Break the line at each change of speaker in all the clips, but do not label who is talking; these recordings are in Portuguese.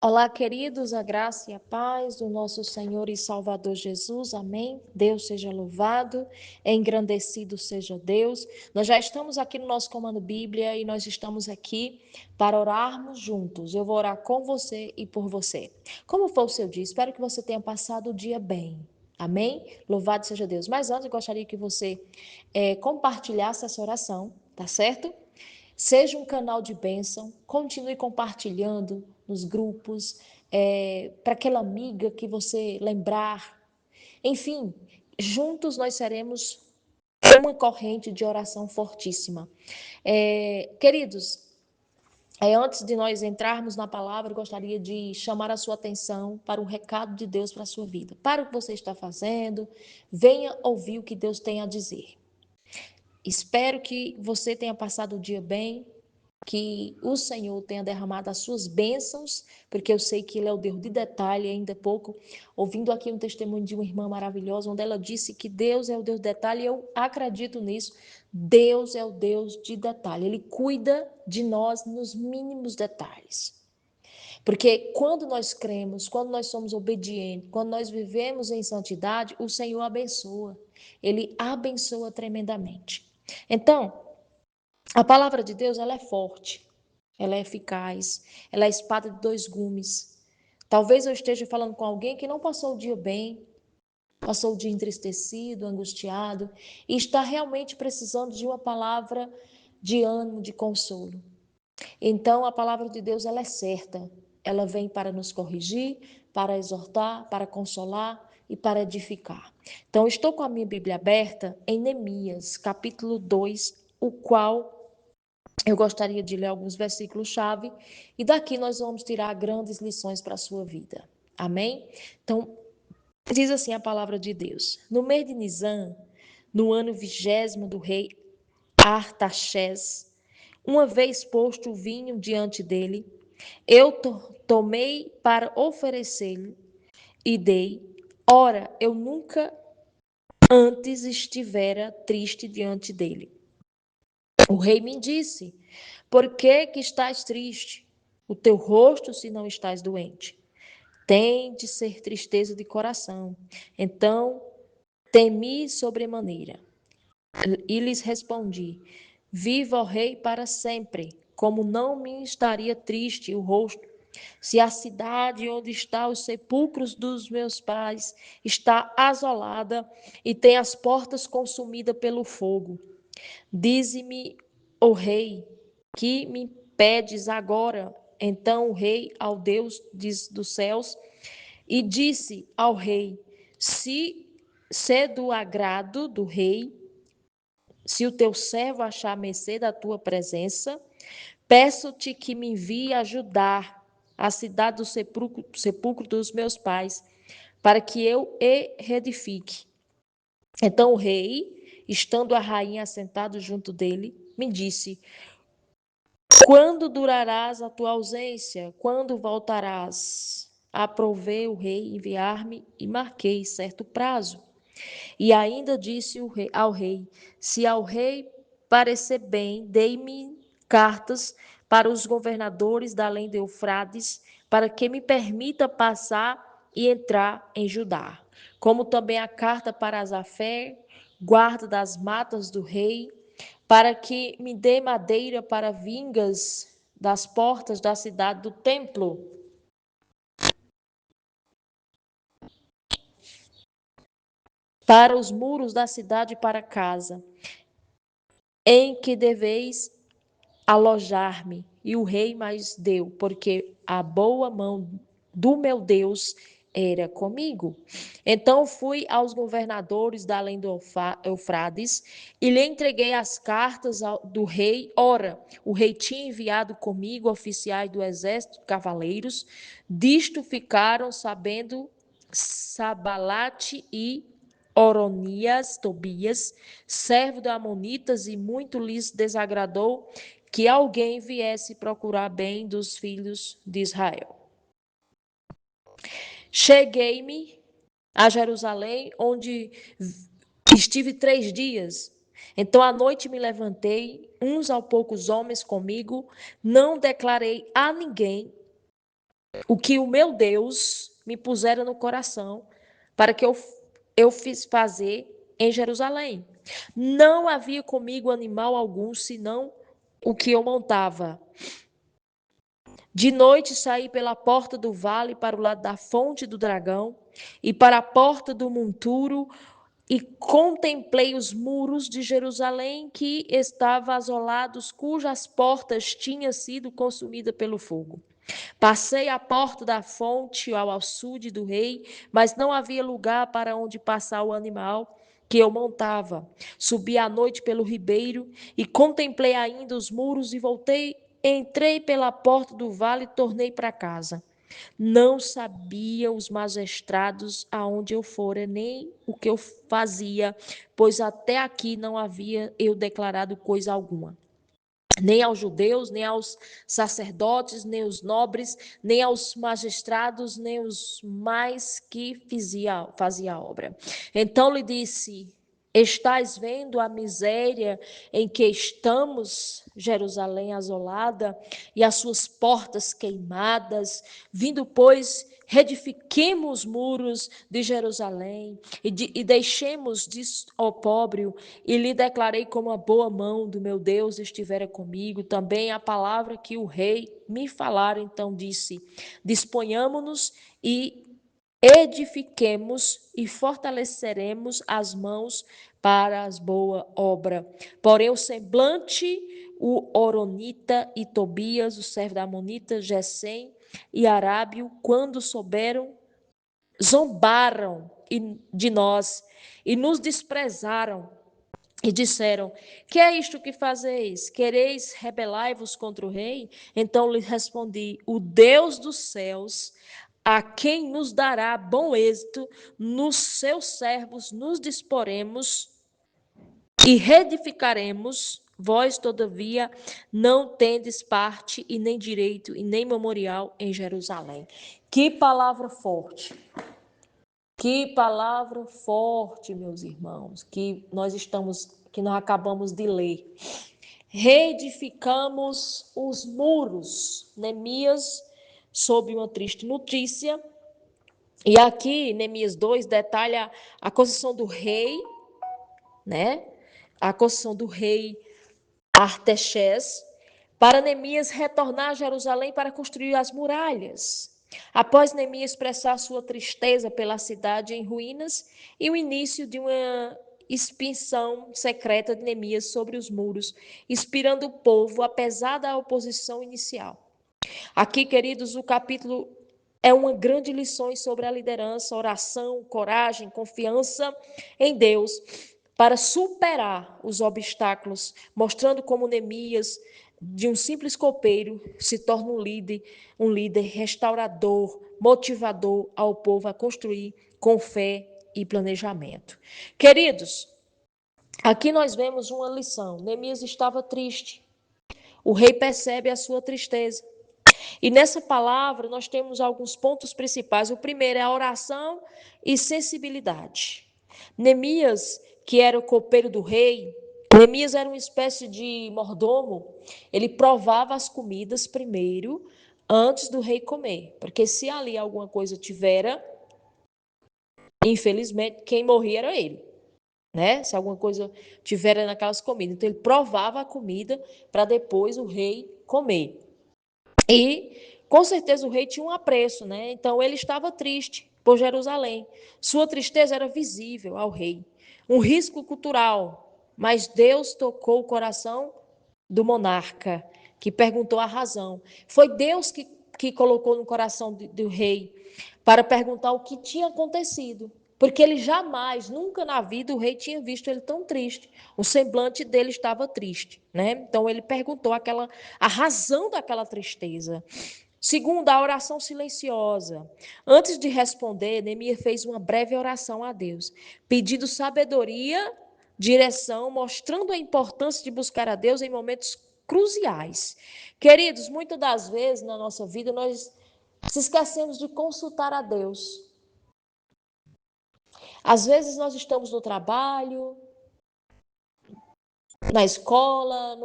Olá, queridos, a graça e a paz do nosso Senhor e Salvador Jesus, amém? Deus seja louvado, engrandecido seja Deus. Nós já estamos aqui no nosso Comando Bíblia e nós estamos aqui para orarmos juntos. Eu vou orar com você e por você. Como foi o seu dia? Espero que você tenha passado o dia bem. Amém? Louvado seja Deus. Mas antes, eu gostaria que você compartilhasse essa oração, tá certo? Seja um canal de bênção, continue compartilhando nos grupos, para aquela amiga que você lembrar. Enfim, juntos nós seremos uma corrente de oração fortíssima. Queridos, antes de nós entrarmos na palavra, eu gostaria de chamar a sua atenção para o recado de Deus para a sua vida. Para o que você está fazendo, venha ouvir o que Deus tem a dizer. Espero que você tenha passado o dia bem, que o Senhor tenha derramado as suas bênçãos, porque eu sei que Ele é o Deus de detalhe. Ainda há pouco, ouvindo aqui um testemunho de uma irmã maravilhosa, onde ela disse que Deus é o Deus de detalhe, e eu acredito nisso. Deus é o Deus de detalhe, Ele cuida de nós nos mínimos detalhes. Porque quando nós cremos, quando nós somos obedientes, quando nós vivemos em santidade, o Senhor abençoa. Ele abençoa tremendamente. Então, a palavra de Deus, ela é forte, ela é eficaz, ela é a espada de dois gumes. Talvez eu esteja falando com alguém que não passou o dia bem, passou o dia entristecido, angustiado, e está realmente precisando de uma palavra de ânimo, de consolo. Então, a palavra de Deus, ela é certa. Ela vem para nos corrigir, para exortar, para consolar e para edificar. Então, estou com a minha Bíblia aberta em Neemias, capítulo 2, o qual eu gostaria de ler alguns versículos-chave e daqui nós vamos tirar grandes lições para a sua vida. Amém? Então, diz assim a palavra de Deus: No mês de Nisan, no ano 20º do rei Artaxerxes, uma vez posto o vinho diante dele, eu tomei para oferecer-lhe e dei. Ora, eu nunca antes estivera triste diante dele. O rei me disse: Por que estás triste? O teu rosto, se não estás doente. Tem de ser tristeza de coração. Então temi sobremaneira. E lhes respondi: Viva o rei para sempre. Como não me estaria triste o rosto, se a cidade onde estão os sepulcros dos meus pais está asolada e tem as portas consumidas pelo fogo. Dize-me, ó rei, que me pedes agora? Então o rei, ao Deus dos céus, e disse ao rei: se do agrado do rei, se o teu servo achar mercê da tua presença, peço-te que me envie ajudar a cidade do sepulcro dos meus pais, para que eu e reedifique. Então o rei, estando a rainha assentada junto dele, me disse: Quando durarás a tua ausência? Quando voltarás? Aprovei o rei enviar-me e marquei certo prazo. E ainda disse ao rei: Se ao rei parecer bem, dei-me cartas para os governadores da além de Eufrates, para que me permita passar e entrar em Judá. Como também a carta para Asafé, guarda das matas do rei, para que me dê madeira para vingas das portas da cidade do templo, para os muros da cidade e para casa, em que deveis alojar-me. E o rei mais deu, porque a boa mão do meu Deus era comigo. Então fui aos governadores da além do Eufrates e lhe entreguei as cartas do rei. Ora, o rei tinha enviado comigo oficiais do exército, cavaleiros. Disto ficaram sabendo Sabalate e Oronias, Tobias, servo de Amonitas, e muito lhes desagradou que alguém viesse procurar bem dos filhos de Israel. Cheguei-me a Jerusalém, onde estive 3 dias. Então à noite me levantei, uns ao poucos homens comigo, não declarei a ninguém o que o meu Deus me pusera no coração para que eu fiz fazer em Jerusalém. Não havia comigo animal algum, senão o que eu montava. De noite saí pela porta do vale para o lado da fonte do dragão e para a porta do monturo e contemplei os muros de Jerusalém que estavam asolados, cujas portas tinham sido consumidas pelo fogo. Passei a porta da fonte ao açude do rei, mas não havia lugar para onde passar o animal que eu montava. Subi à noite pelo ribeiro e contemplei ainda os muros e voltei, entrei pela porta do vale e tornei para casa. Não sabia os magistrados aonde eu fora, nem o que eu fazia, pois até aqui não havia eu declarado coisa alguma. Nem aos judeus, nem aos sacerdotes, nem aos nobres, nem aos magistrados, nem os mais que fazia a obra. Então lhe disse: Estás vendo a miséria em que estamos, Jerusalém asolada, e as suas portas queimadas? Vindo, pois, reedifiquemos os muros de Jerusalém e deixemos de opróbrio, e lhe declarei como a boa mão do meu Deus estivera comigo, também a palavra que o rei me falara. Então disse: disponhamo-nos e edifiquemos e fortaleceremos as mãos para as boa obra. Porém, o semblante, o Oronita e Tobias, o servo da Amonita, Gesem e Arábio, quando souberam, zombaram de nós e nos desprezaram e disseram: que é isto que fazeis? Quereis rebelai-vos contra o rei? Então lhes respondi: o Deus dos céus, a quem nos dará bom êxito, nos seus servos nos disporemos e reedificaremos. Vós, todavia, não tendes parte e nem direito e nem memorial em Jerusalém. Que palavra forte! Que palavra forte, meus irmãos, que nós acabamos de ler. Reedificamos os muros. Neemias sob uma triste notícia. E aqui, Neemias 2 detalha a construção do rei, né? A construção do rei Artaxerxes, para Neemias retornar a Jerusalém para construir as muralhas. Após Neemias expressar sua tristeza pela cidade em ruínas e o início de uma expedição secreta de Neemias sobre os muros, inspirando o povo, apesar da oposição inicial. Aqui, queridos, o capítulo é uma grande lição sobre a liderança, oração, coragem, confiança em Deus para superar os obstáculos, mostrando como Neemias, de um simples copeiro, se torna um líder restaurador, motivador ao povo a construir com fé e planejamento. Queridos, aqui nós vemos uma lição. Neemias estava triste. O rei percebe a sua tristeza. E nessa palavra nós temos alguns pontos principais. O primeiro é a oração e sensibilidade. Neemias, que era o copeiro do rei, Neemias era uma espécie de mordomo. Ele provava as comidas primeiro, antes do rei comer. Porque se ali alguma coisa tivera, infelizmente, quem morria era ele. Né? Se alguma coisa tivera naquelas comidas. Então ele provava a comida para depois o rei comer. E, com certeza, o rei tinha um apreço, né? Então, ele estava triste por Jerusalém. Sua tristeza era visível ao rei. Um risco cultural. Mas Deus tocou o coração do monarca, que perguntou a razão. Foi Deus que colocou no coração do rei para perguntar o que tinha acontecido. Porque ele jamais, nunca na vida, o rei tinha visto ele tão triste. O semblante dele estava triste, né? Então ele perguntou a razão daquela tristeza. Segundo, a oração silenciosa. Antes de responder, Neemias fez uma breve oração a Deus, pedindo sabedoria, direção, mostrando a importância de buscar a Deus em momentos cruciais. Queridos, muitas das vezes na nossa vida nós se esquecemos de consultar a Deus. Às vezes nós estamos no trabalho, na escola,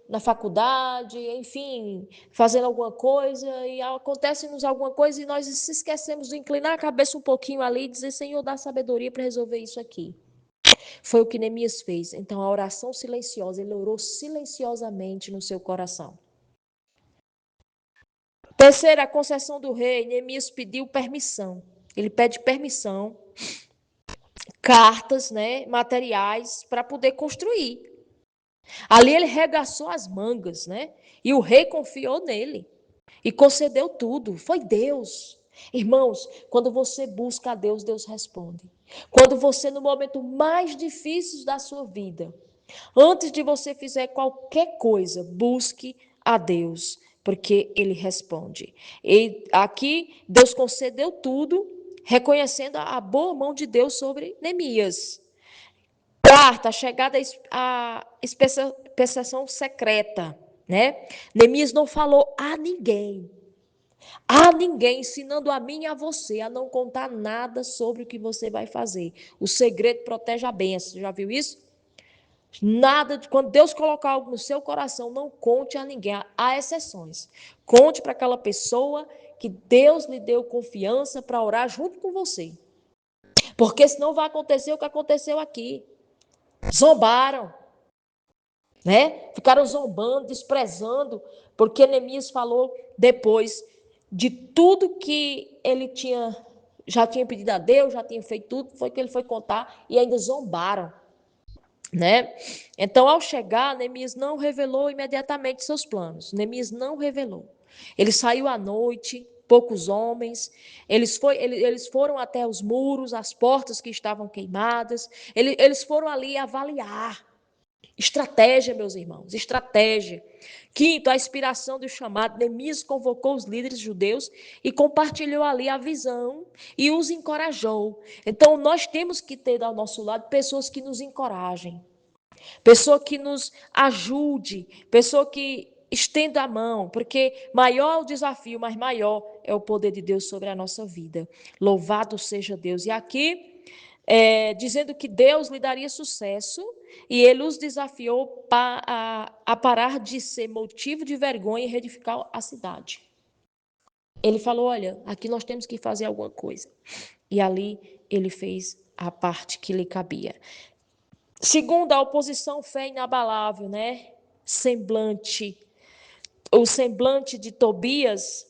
na faculdade, enfim, fazendo alguma coisa, e acontece-nos alguma coisa e nós se esquecemos de inclinar a cabeça um pouquinho ali e dizer, Senhor, dá sabedoria para resolver isso aqui. Foi o que Neemias fez. Então, a oração silenciosa, ele orou silenciosamente no seu coração. Terceira, a concessão do rei, Neemias pediu permissão. Ele pede permissão, cartas, né, materiais para poder construir. Ali ele regaçou as mangas, né? E o rei confiou nele e concedeu tudo. Foi Deus. Irmãos, quando você busca a Deus, Deus responde. Quando você, no momento mais difícil da sua vida, antes de você fizer qualquer coisa, busque a Deus, porque Ele responde. E aqui, Deus concedeu tudo, reconhecendo a boa mão de Deus sobre Neemias. Quarta, a chegada à inspeção secreta, né? Neemias não falou a ninguém, ensinando a mim e a você a não contar nada sobre o que você vai fazer. O segredo protege a bênção. Já viu isso? Nada de quando Deus colocar algo no seu coração, não conte a ninguém. Há exceções. Conte para aquela pessoa que Deus lhe deu confiança para orar junto com você. Porque senão vai acontecer o que aconteceu aqui. Zombaram, né? Ficaram zombando, desprezando, porque Neemias falou depois de tudo que ele já tinha pedido a Deus, já tinha feito tudo, foi que ele foi contar e ainda zombaram, né? Então, ao chegar, Neemias não revelou imediatamente seus planos. Neemias não revelou. Ele saiu à noite, poucos homens, eles foram até os muros, as portas que estavam queimadas, eles foram ali avaliar. Estratégia, meus irmãos, estratégia. Quinto, a inspiração do chamado. Neemias convocou os líderes judeus e compartilhou ali a visão e os encorajou. Então, nós temos que ter ao nosso lado pessoas que nos encorajem, pessoa que nos ajude, pessoa que estenda a mão, porque maior é o desafio, mas maior é o poder de Deus sobre a nossa vida. Louvado seja Deus. E aqui, dizendo que Deus lhe daria sucesso, e ele os desafiou a parar de ser motivo de vergonha e reedificar a cidade. Ele falou, olha, aqui nós temos que fazer alguma coisa. E ali ele fez a parte que lhe cabia. Segundo, a oposição fé inabalável, né? O semblante de Tobias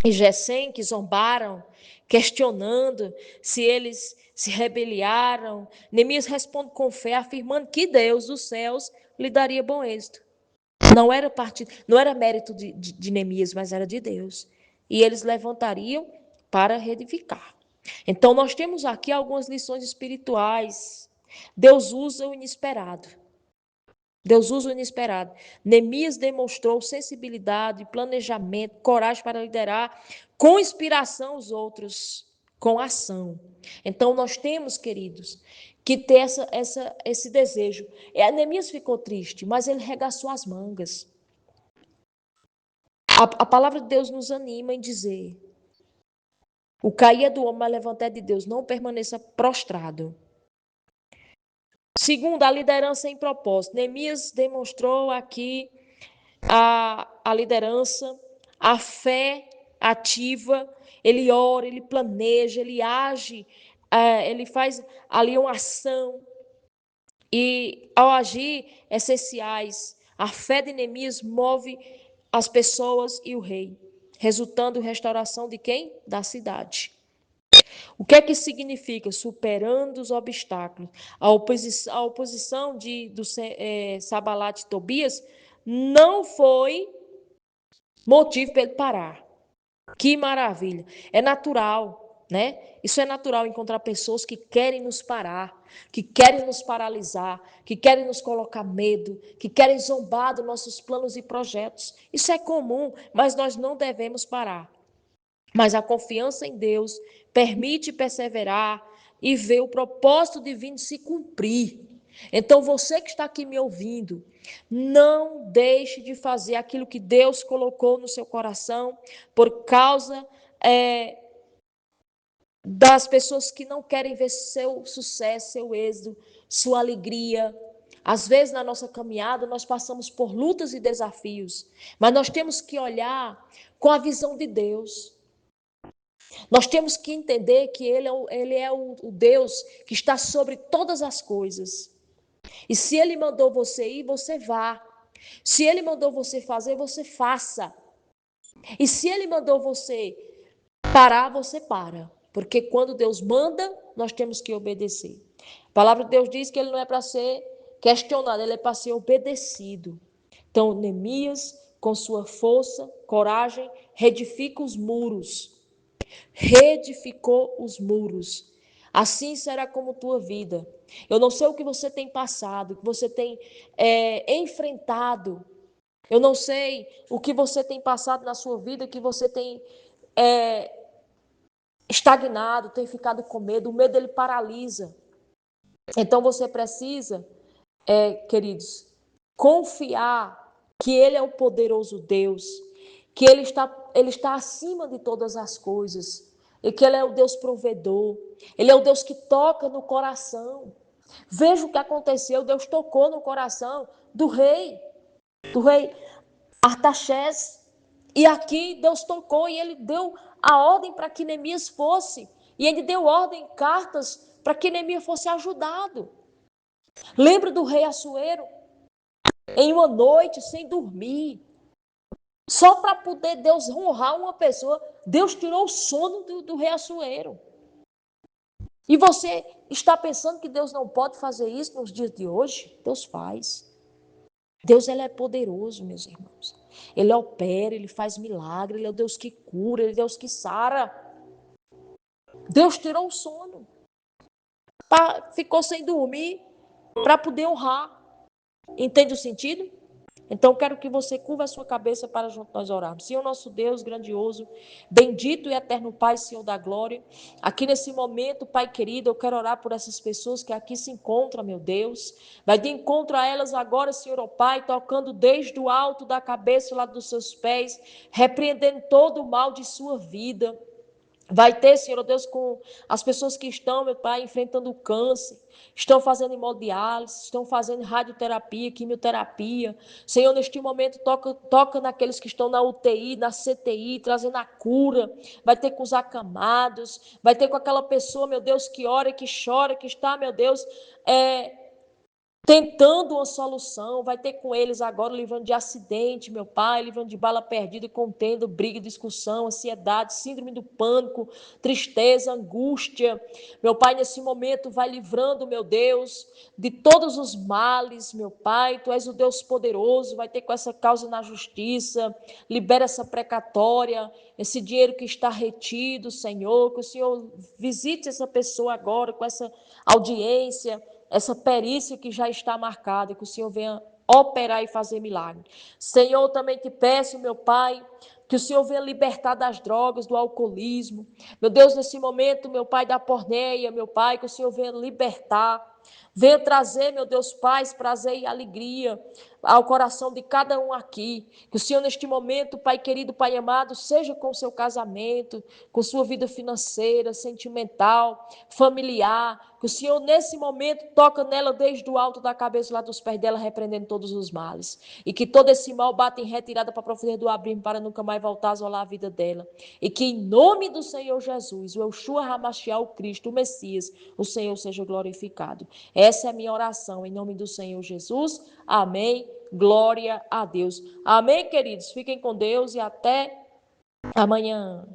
e Gesem, que zombaram, questionando se eles se rebeliaram. Neemias responde com fé, afirmando que Deus dos céus lhe daria bom êxito. Não era mérito de Neemias, mas era de Deus. E eles levantariam para reedificar. Então, nós temos aqui algumas lições espirituais. Deus usa o inesperado. Deus usa o inesperado. Neemias demonstrou sensibilidade, planejamento, coragem para liderar com inspiração os outros, com ação. Então, nós temos, queridos, que ter esse desejo. Neemias ficou triste, mas ele regaçou as mangas. A palavra de Deus nos anima em dizer: o cair é do homem, mas levantar é de Deus. Não permaneça prostrado. Segundo, a liderança em propósito. Neemias demonstrou aqui a liderança, a fé ativa, ele ora, ele planeja, ele age, ele faz ali uma ação. E ao agir essenciais, a fé de Neemias move as pessoas e o rei, resultando em restauração de quem? Da cidade. O que é que significa? Superando os obstáculos. A oposição do Sabalat e Tobias não foi motivo para ele parar. Que maravilha. É natural, né? Isso é natural encontrar pessoas que querem nos parar, que querem nos paralisar, que querem nos colocar medo, que querem zombar dos nossos planos e projetos. Isso é comum, mas nós não devemos parar. Mas a confiança em Deus permite perseverar e ver o propósito divino se cumprir. Então, você que está aqui me ouvindo, não deixe de fazer aquilo que Deus colocou no seu coração por causa das pessoas que não querem ver seu sucesso, seu êxito, sua alegria. Às vezes, na nossa caminhada, nós passamos por lutas e desafios, mas nós temos que olhar com a visão de Deus. Nós temos que entender que Ele é o Deus que está sobre todas as coisas. E se Ele mandou você ir, você vá. Se Ele mandou você fazer, você faça. E se Ele mandou você parar, você para. Porque quando Deus manda, nós temos que obedecer. A palavra de Deus diz que Ele não é para ser questionado, Ele é para ser obedecido. Então, Neemias, com sua força, coragem, reedifica os muros. Reedificou os muros. Assim será como tua vida. Eu não sei o que você tem passado, o que você tem enfrentado. Eu não sei o que você tem passado na sua vida, que você tem estagnado, tem ficado com medo. O medo, ele paralisa. Então, você precisa, queridos, confiar que Ele é o poderoso Deus, que Ele está acima de todas as coisas, e que Ele é o Deus provedor, Ele é o Deus que toca no coração. Veja o que aconteceu, Deus tocou no coração do rei Artaxerxes, e aqui Deus tocou e Ele deu a ordem para que Neemias fosse, e Ele deu ordem, cartas, para que Neemias fosse ajudado. Lembra do rei Assuero? Em uma noite, sem dormir, só para poder Deus honrar uma pessoa, Deus tirou o sono do rei Assuero. E você está pensando que Deus não pode fazer isso nos dias de hoje? Deus faz. Deus, ele é poderoso, meus irmãos. Ele opera, ele faz milagre, ele é o Deus que cura, ele é o Deus que sara. Deus tirou o sono, ficou sem dormir para poder honrar. Entende o sentido? Então, quero que você curva a sua cabeça para junto nós orarmos. Senhor, nosso Deus grandioso, bendito e eterno Pai, Senhor da glória. Aqui nesse momento, Pai querido, eu quero orar por essas pessoas que aqui se encontram, meu Deus. Vai de encontro a elas agora, Senhor, ó Pai, tocando desde o alto da cabeça, lá dos seus pés, repreendendo todo o mal de sua vida. Vai ter, Senhor Deus, com as pessoas que estão, meu Pai, enfrentando o câncer, estão fazendo hemodiálise, estão fazendo radioterapia, quimioterapia. Senhor, neste momento, toca naqueles que estão na UTI, na CTI, trazendo a cura. Vai ter com os acamados, vai ter com aquela pessoa, meu Deus, que ora, que chora, que está, meu Deus, tentando uma solução, vai ter com eles agora livrando de acidente, meu Pai, livrando de bala perdida, contendo briga, discussão, ansiedade, síndrome do pânico, tristeza, angústia. Meu Pai, nesse momento vai livrando, meu Deus, de todos os males, meu Pai, Tu és o Deus poderoso, vai ter com essa causa na justiça, libera essa precatória, esse dinheiro que está retido, Senhor, que o Senhor visite essa pessoa agora com essa audiência, essa perícia que já está marcada, que o Senhor venha operar e fazer milagre. Senhor, também te peço, meu Pai, que o Senhor venha libertar das drogas, do alcoolismo. Meu Deus, nesse momento, meu Pai, da porneia, meu Pai, que o Senhor venha libertar. Venha trazer, meu Deus, paz, prazer e alegria ao coração de cada um aqui. Que o Senhor, neste momento, Pai querido, Pai amado, seja com o seu casamento, com sua vida financeira, sentimental, familiar. Que o Senhor, nesse momento, toca nela desde o alto da cabeça lá dos pés dela, repreendendo todos os males. E que todo esse mal bata em retirada para a profundidade do abismo, para nunca mais voltar a asolar a vida dela. E que em nome do Senhor Jesus, o Yeshua Hamashiach, o Cristo, o Messias, o Senhor seja glorificado. Essa é a minha oração, em nome do Senhor Jesus. Amém. Glória a Deus. Amém, queridos? Fiquem com Deus e até amanhã.